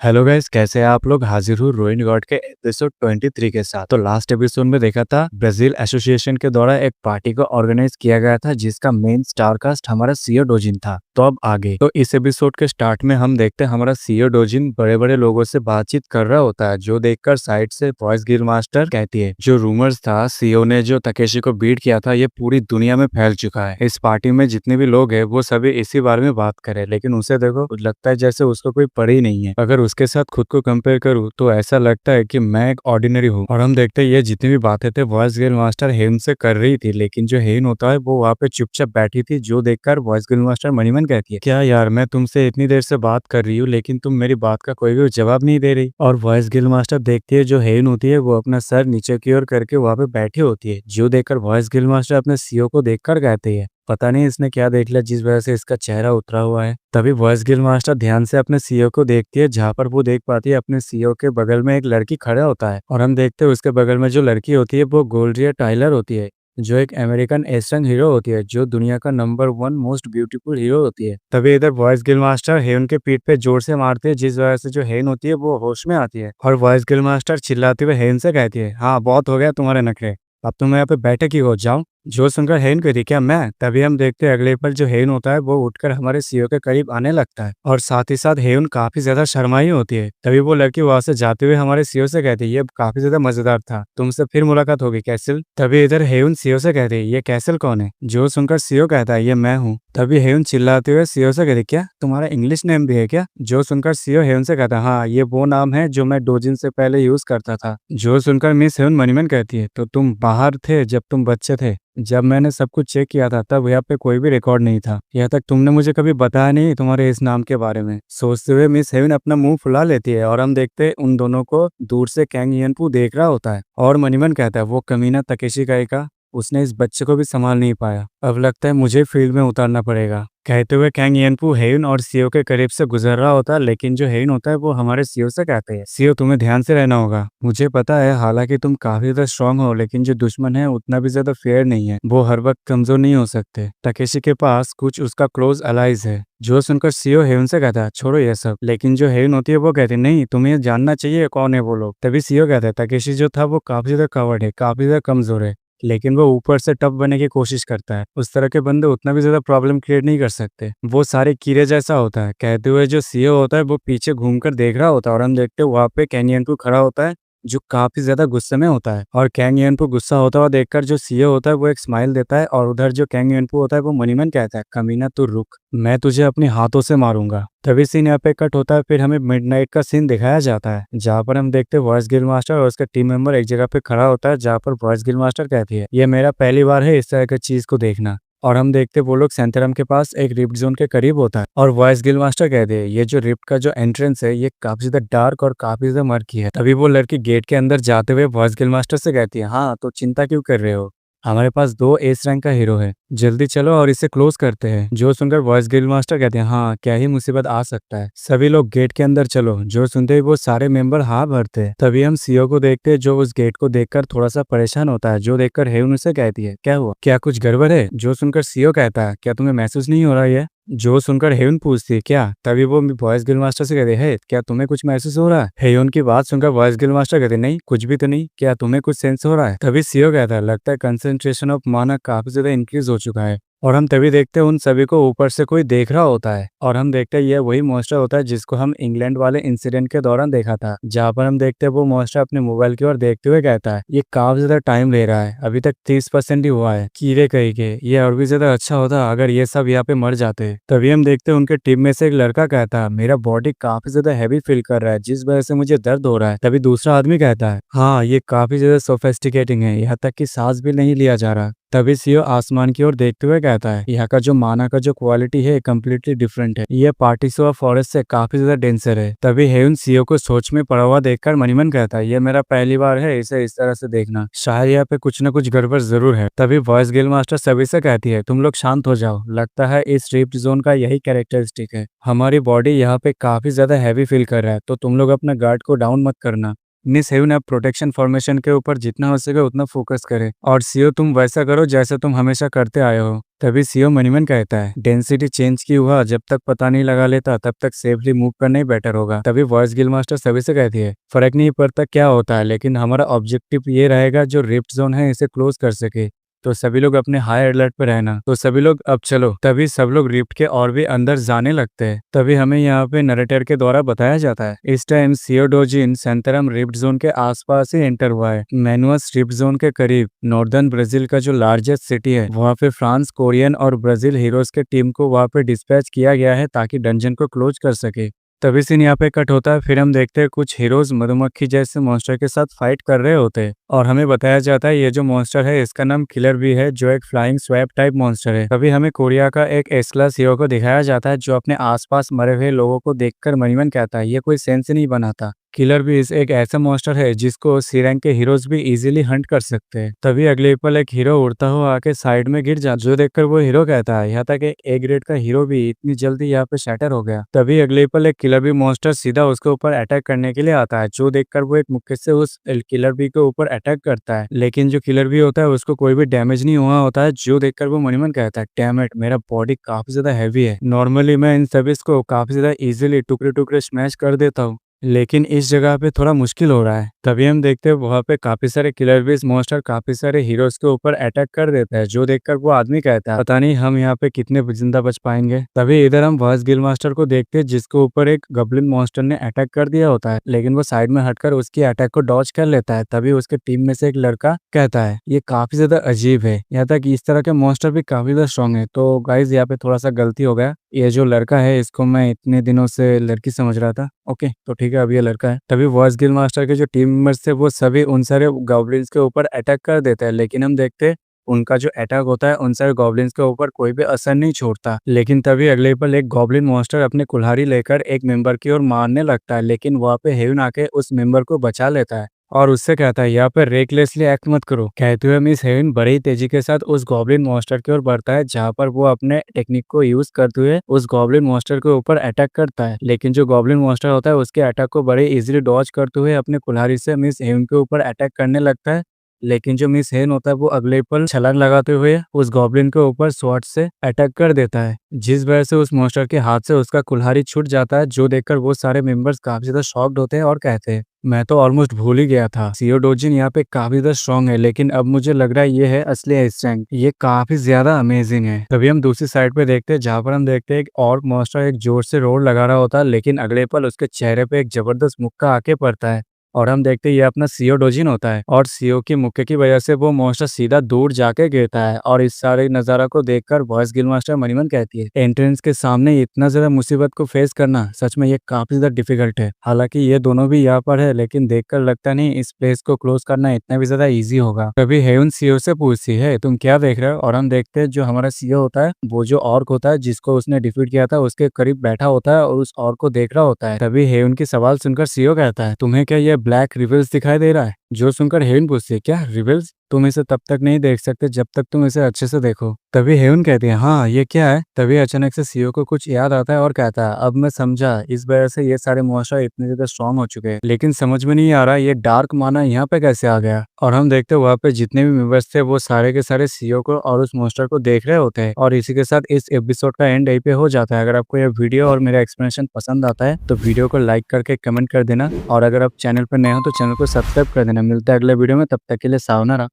Hello guys, कैसे हैं आप लोग। हाजिर हूँ रोइन गॉड के एपिसोड 23 के साथ। तो लास्ट एपिसोड में देखा था ब्राजील एसोसिएशन के द्वारा एक पार्टी को ऑर्गेनाइज किया गया था जिसका मेन स्टार कास्ट हमारा सीओ डोजिन था। तो अब आगे तो इस एपिसोड के स्टार्ट में हम देखते हैं हमारा सीओ डोजिन बड़े बड़े लोगों से बातचीत कर रहा होता है, जो देखकर साइड से वॉइस गिल मास्टर कहती है जो रूमर्स था सीओ ने जो तकेशी को बीट किया था ये पूरी दुनिया में फैल चुका है। इस पार्टी में जितने भी लोग हैं वो सभी इसी बारे में बात करे, लेकिन उसे देखो लगता है जैसे उसको कोई पड़ी ही नहीं है। अगर उसके साथ खुद को कंपेयर करूँ तो ऐसा लगता है कि मैं एक ऑर्डिनरी हूँ। और हम देखते हैं ये जितनी भी बातें थे वॉइस गिल मास्टर हेन से कर रही थी, लेकिन जो हेन होता है वो वहाँ पे चुपचाप बैठी थी, जो देखकर वॉइस गिल मास्टर मणिमन कहती है क्या यार मैं तुमसे इतनी देर से बात कर रही हूँ लेकिन तुम मेरी बात का कोई भी जवाब नहीं दे रही। और वॉइस गिल मास्टर देखती है जो हेन होती है वो अपना सर नीचे की ओर करके वहाँ पे बैठी होती है, जो देखकर वॉइस गिल मास्टर अपने सीओ को देखकर कहती है पता नहीं इसने क्या देख लिया जिस वजह से इसका चेहरा उतरा हुआ है। तभी वॉइस गिल मास्टर ध्यान से अपने सीईओ को देखती है, जहाँ पर वो देख पाती है अपने सीईओ के बगल में एक लड़की खड़ा होता है। और हम देखते हैं उसके बगल में जो लड़की होती है वो गोल्ड्रिया टाइलर होती है, जो एक अमेरिकन एशियन हीरो होती है, जो दुनिया का नंबर 1 मोस्ट ब्यूटीफुल हीरो होती है। तभी इधर वॉइस गिल मास्टर हेन के पीठ पे जोर से मारते हैं, जिस वजह से जो हेन होती है वो होश में आती है। और वॉइस गिल मास्टर चिल्लाते हुए हेन से कहती है हाँ बहुत हो गया तुम्हारे नखरे, अब तुम यहाँ पे बैठे की हो जाओ। जो सुनकर हेन कहती क्या मैं। तभी हम देखते हैं अगले पल जो हेन होता है वो उठकर हमारे सीईओ के करीब आने लगता है, और साथ ही साथ हेन काफी ज्यादा शर्माई होती है। तभी वो लड़की वहां से जाते हुए हमारे सीईओ से कहती है ये काफी ज्यादा मजेदार था, तुमसे फिर मुलाकात होगी कैसल। तभी इधर हेन सीईओ से कहती है ये कैसल कौन है। जो सुनकर सीईओ कहता है ये मैं हूँ। तभी हेन चिल्लाते हुए सीईओ से कहती क्या तुम्हारा इंग्लिश नेम भी है क्या। जो सुनकर सीईओ हेन से कहता है हाँ ये वो नाम है जो मैं 2 दिन से पहले यूज करता था। जो सुनकर मिस हेन मनीमन कहती है तो तुम बाहर थे जब तुम बच्चे थे। जब मैंने सब कुछ चेक किया था तब यहाँ पे कोई भी रिकॉर्ड नहीं था, यहाँ तक तुमने मुझे कभी बताया नहीं तुम्हारे इस नाम के बारे में। सोचते हुए मिस हेवन अपना मुंह फुला लेती है, और हम देखते हैं उन दोनों को दूर से कैंग यिनपू देख रहा होता है। और मनीमन कहता है वो कमीना तकेशी का उसने इस बच्चे को भी संभाल नहीं पाया, अब लगता है मुझे फील्ड में उतारना पड़ेगा। कहते हुए कैंग यिनपू हेन और सीओ के करीब से गुजर रहा होता है, लेकिन जो हेन होता है वो हमारे सीओ से कहते हैं सीओ तुम्हें ध्यान से रहना होगा। मुझे पता है हालांकि तुम काफी ज्यादा स्ट्रांग हो, लेकिन जो दुश्मन है उतना भी ज्यादा फेयर नहीं है, वो हर वक्त कमजोर नहीं हो सकते। तकेशी के पास कुछ उसका क्लोज अलाइज है। जो सुनकर सीओ हेवन से कहता है छोड़ो ये सब, लेकिन जो हेवन होती है वो कहती है नहीं तुम्हें जानना चाहिए कौन है वो लोग। तभी सीओ कहता है तकेशी जो था वो काफी ज्यादा कवर्ड है, काफी ज्यादा कमजोर है, लेकिन वो ऊपर से टफ बनने की कोशिश करता है। उस तरह के बंदे उतना भी ज्यादा प्रॉब्लम क्रिएट नहीं कर सकते, वो सारे कीड़े जैसा होता है। कहते हुए जो सीईओ होता है वो पीछे घूमकर देख रहा होता है, और हम देखते हैं वहां पे कैनियन खड़ा होता है जो काफी ज्यादा गुस्से में होता है। और कैंग यिनपू गुस्सा होता हुआ देखकर जो सीईओ होता है वो एक स्माइल देता है, और उधर जो कैंग यिनपू होता है वो मनीमन कहता है कमीना तू रुक, मैं तुझे अपने हाथों से मारूंगा। तभी सीन यहाँ पे कट होता है, फिर हमें मिडनाइट का सीन दिखाया जाता है, जहाँ पर हम देखते हैं वॉइस गिल मास्टर और उसका टीम मेंबर एक जगह पे खड़ा होता है, जहाँ पर वॉइस गिल मास्टर कहती है ये मेरा पहली बार है इस तरह की चीज को देखना। और हम देखते वो लोग सेंथरम के पास एक रिफ्ट जोन के करीब होता है, और वॉइस गिल मास्टर कहते हैं ये जो रिफ्ट का जो एंट्रेंस है ये काफी ज्यादा डार्क और काफी ज्यादा मर्की है। तभी वो लड़की गेट के अंदर जाते हुए वॉइस गिल मास्टर से कहती है हाँ तो चिंता क्यों कर रहे हो, हमारे पास 2 एस रैंक का हीरो है, जल्दी चलो और इसे क्लोज करते हैं। जो सुनकर वॉइस गिल मास्टर कहते हैं हाँ क्या ही मुसीबत आ सकता है, सभी लोग गेट के अंदर चलो। जो सुनते ही वो सारे मेंबर हाँ भरते हैं। तभी हम सीईओ को देखते हैं जो उस गेट को देखकर थोड़ा सा परेशान होता है, जो देखकर हेवन उसे कहती है क्या हुआ, क्या कुछ गड़बड़ है। जो सुनकर सीईओ कहता है क्या तुम्हें महसूस नहीं हो रहा है। जो सुनकर हेवन पूछती है क्या, तभी वो वॉइस गिल मास्टर से कहते हैं क्या तुम्हें कुछ महसूस हो रहा है। हेवन की बात सुनकर वॉइस गिल मास्टर कहते नहीं कुछ भी तो नहीं, क्या तुम्हें कुछ सेंस हो रहा है। तभी सीईओ कहता है लगता है कंसंट्रेशन ऑफ माना काफी ज्यादा इंक्रीज हो चुका है। और हम तभी देखते हैं उन सभी को ऊपर से कोई देख रहा होता है, और हम देखते हैं ये वही मॉन्स्टर होता है जिसको हम इंग्लैंड वाले इंसिडेंट के दौरान देखा था, जहाँ पर हम देखते हैं वो मॉन्स्टर अपने मोबाइल की ओर देखते हुए कहता है ये काफी ज्यादा टाइम ले रहा है, अभी तक 30% ही हुआ है, कीड़े कहीं के ये और भी ज्यादा अच्छा होता अगर ये सब यहाँ पे मर जाते। तभी हम देखते हैं उनके टीम में से एक लड़का कहता है मेरा बॉडी काफी ज्यादा हैवी फील कर रहा है जिस वजह से मुझे दर्द हो रहा है। तभी दूसरा आदमी कहता है हाँ ये काफी ज्यादा सोफेस्टिकेटिंग है, यहाँ तक कि सांस भी नहीं लिया जा रहा। तभी सीईओ आसमान की ओर देखते हुए कहता है यहाँ का जो माना का जो क्वालिटी है कम्प्लीटली डिफरेंट है, ये पार्टिसोआ फॉरेस्ट से काफी ज्यादा डेंसर है। तभी हेवन सीईओ को सोच में पड़ा हुआ देखकर मनीमन कहता है ये मेरा पहली बार है इसे इस तरह से देखना, शायद यहाँ पे कुछ न कुछ गड़बड़ जरूर है। तभी वॉइस गिल मास्टर सभी से कहती है तुम लोग शांत हो जाओ, लगता है इस रिफ्ट जोन का यही कैरेक्टरिस्टिक है, हमारी बॉडी यहाँ पे काफी ज्यादा हैवी फील कर रहा है, तो तुम लोग अपना गार्ड को डाउन मत करना। मिस हेवन अब प्रोटेक्शन फॉर्मेशन के ऊपर जितना हो सके उतना फोकस करे और सीओ तुम वैसा करो जैसा तुम हमेशा करते आए हो। तभी सीओ मनीमन कहता है डेंसिटी चेंज की हुआ जब तक पता नहीं लगा लेता तब तक सेफली मूव करना ही बेटर होगा। तभी वॉइस गिल मास्टर सभी से कहती है फर्क नहीं पड़ता क्या होता है, लेकिन हमारा ऑब्जेक्टिव ये रहेगा जो रिफ्ट जोन है इसे क्लोज कर सके। तो सभी लोग अपने हाई अलर्ट पे रहना। तो सभी लोग अब चलो। तभी सब लोग रिफ्ट के और भी अंदर जाने लगते हैं। तभी हमें यहाँ पे नरेटर के द्वारा बताया जाता है इस टाइम सियोडोजिन सेंटरम रिफ्ट जोन के आसपास ही एंटर हुआ है। मैनुअस रिफ्ट जोन के करीब नॉर्दर्न ब्राजील का जो लार्जेस्ट सिटी है वहाँ पे फ्रांस, कोरियन और ब्राजील हीरोज के टीम को वहाँ पे डिस्पैच किया गया है ताकि डंजन को क्लोज कर सके। तभी सीन यहाँ पे कट होता है। फिर हम देखते हैं कुछ हीरोज मधुमक्खी जैसे मॉन्स्टर के साथ फाइट कर रहे होते हैं और हमें बताया जाता है ये जो मॉन्स्टर है इसका नाम किलर बी है जो एक फ्लाइंग स्वैप टाइप मॉन्स्टर है। तभी हमें कोरिया का एक एस क्लास हीरो को दिखाया जाता है जो अपने आसपास मरे हुए लोगों को देखकर मनीमन कहता है ये कोई सेंस ही नहीं बनाता। किलर बीस एक ऐसा मॉन्स्टर है जिसको सी रैंक के हीरोज भी इजीली हंट कर सकते हैं। तभी अगले पल एक हीरो उड़ता हुआ आके साइड में गिर जा जो देखकर वो हीरो कहता है यहाँ तक ए ग्रेड का हीरो भी इतनी जल्दी यहाँ पे शैटर हो गया। तभी अगले पल एक किलर बी मॉन्स्टर सीधा उसके ऊपर अटैक करने के लिए आता है जो देखकर वो एक मुक्के से उस किलर बी के ऊपर अटैक करता है, लेकिन जो किलर बी होता है उसको कोई भी डैमेज नहीं हुआ होता है जो देखकर वो मनीमन कहता है डैम इट मेरा बॉडी काफी ज्यादा हैवी है, नॉर्मली मैं इन सभी को काफी ज्यादा इजीली टुकड़े टुकड़े स्मैश कर देता हूँ लेकिन इस जगह पे थोड़ा मुश्किल हो रहा है। तभी हम देखते हैं वहाँ पे काफी सारे किलर बेस मॉन्स्टर काफी सारे हीरोज के ऊपर अटैक कर देता है जो देखकर वो आदमी कहता है पता नहीं हम यहाँ पे कितने जिंदा बच पाएंगे। तभी इधर हम वॉइस गिल मास्टर को देखते हैं जिसके ऊपर एक गब्लिन मॉन्स्टर ने अटैक कर दिया होता है लेकिन वो साइड में हटकर उसकी अटैक को डॉज कर लेता है। तभी उसके टीम में से एक लड़का कहता है ये काफी ज्यादा अजीब है, यहाँ तक इस तरह के मॉन्स्टर भी काफी ज्यादा स्ट्रॉन्ग है। तो गाइज यहाँ पे थोड़ा सा गलती हो गया, ये जो लड़का है इसको मैं इतने दिनों से लड़की समझ रहा था। ओके तो ठीक है अब ये लड़का है। तभी वॉइस गिल मास्टर के जो टीम मेंबर्स थे वो सभी उन सारे गॉब्लिन्स के ऊपर अटैक कर देते हैं लेकिन हम देखते हैं उनका जो अटैक होता है उन सारे गॉब्लिन्स के ऊपर कोई भी असर नहीं छोड़ता। लेकिन तभी अगले पल एक गॉब्लिन मॉन्स्टर अपने कुल्हाड़ी लेकर एक मेंबर की ओर मारने लगता है लेकिन वहाँ पे हेवन आके उस मेंबर को बचा लेता है और उससे कहता है यहाँ पर रेकलेसली एक्ट मत करो। कहते हुए मिस हेवन बड़ी तेजी के साथ उस गॉब्लिन मॉन्स्टर की ओर बढ़ता है जहाँ पर वो अपने टेक्निक को यूज करते हुए उस गॉब्लिन मॉन्स्टर के ऊपर अटैक करता है, लेकिन जो गॉब्लिन मॉन्स्टर होता है उसके अटैक को बड़े इजीली डॉज करते हुए अपने कुल्हाड़ी से मिस हेवन के ऊपर अटैक करने लगता है। लेकिन जो मिस हेवन होता है वो अगले पल छलांग लगाते हुए उस गॉब्लिन के ऊपर स्वॉर्ड से अटैक कर देता है जिस वजह से उस मॉन्स्टर के हाथ से उसका कुल्हाड़ी छूट जाता है जो देखकर वो सारे मेंबर्स काफी ज्यादा शॉक्ड होते हैं और कहते हैं मैं तो ऑलमोस्ट भूल ही गया था सियोडोजिन यहाँ पे काफी ज्यादा स्ट्रॉन्ग है लेकिन अब मुझे लग रहा है ये है असली स्ट्रेंथ, ये काफी ज्यादा अमेजिंग है। तभी हम दूसरी साइड पे देखते हैं जहाँ पर हम देखते हैं एक और मॉन्स्टर एक जोर से रोड लगा रहा होता है लेकिन अगले पल उसके चेहरे पे एक जबरदस्त मुक्का आके पड़ता है और हम देखते हैं ये अपना सियोडोजिन होता है और सीओ की मुक्के की वजह से वो मॉन्स्टर सीधा दूर जाके गिरता है। और इस सारे नजारा को देखकर वॉइस गिल मास्टर मनीमन कहती है एंट्रेंस के सामने इतना ज्यादा मुसीबत को फेस करना सच में ये काफी ज्यादा डिफिकल्ट है। हालांकि ये दोनों भी यहाँ पर है लेकिन देखकर लगता नहीं इस प्लेस को क्लोज करना इतना भी ज्यादा ईजी होगा। तभी हेवन सीओ से पूछती है तुम क्या देख रहे हो और हम देखते हैं जो हमारा सीओ होता है वो जो ऑर्क होता है जिसको उसने डिफीट किया था उसके करीब बैठा होता है और उस ऑर्क को देख रहा होता है। तभी हेवन की सवाल सुनकर सीओ कहता है तुम्हें क्या ये ब्लैक रिबल्स दिखाई दे रहा है? जो सुनकर हेवन पूछती है क्या रिबल्स? तुम इसे तब तक नहीं देख सकते जब तक तुम इसे अच्छे से देखो। तभी हेवन कहती है हाँ ये क्या है? तभी अचानक से सीओ को कुछ याद आता है और कहता है अब मैं समझा इस वजह से ये सारे मॉन्स्टर इतने ज्यादा स्ट्रॉन्ग हो चुके हैं लेकिन समझ में नहीं आ रहा ये डार्क माना यहाँ पे कैसे आ गया। और हम देखते हैं वहाँ पे जितने भी मेंबर्स थे वो सारे के सारे सीओ को और उस मॉन्स्टर को देख रहे होते हैं। और इसी के साथ इस एपिसोड का एंड यहीं पे हो जाता है। अगर आपको ये वीडियो और मेरा एक्सप्लेनेशन पसंद आता है तो वीडियो को लाइक करके कमेंट कर देना और अगर आप चैनल पर नए हो तो चैनल को सब्सक्राइब कर देना। मिलता है अगले वीडियो में, तब तक के लिए सावधान।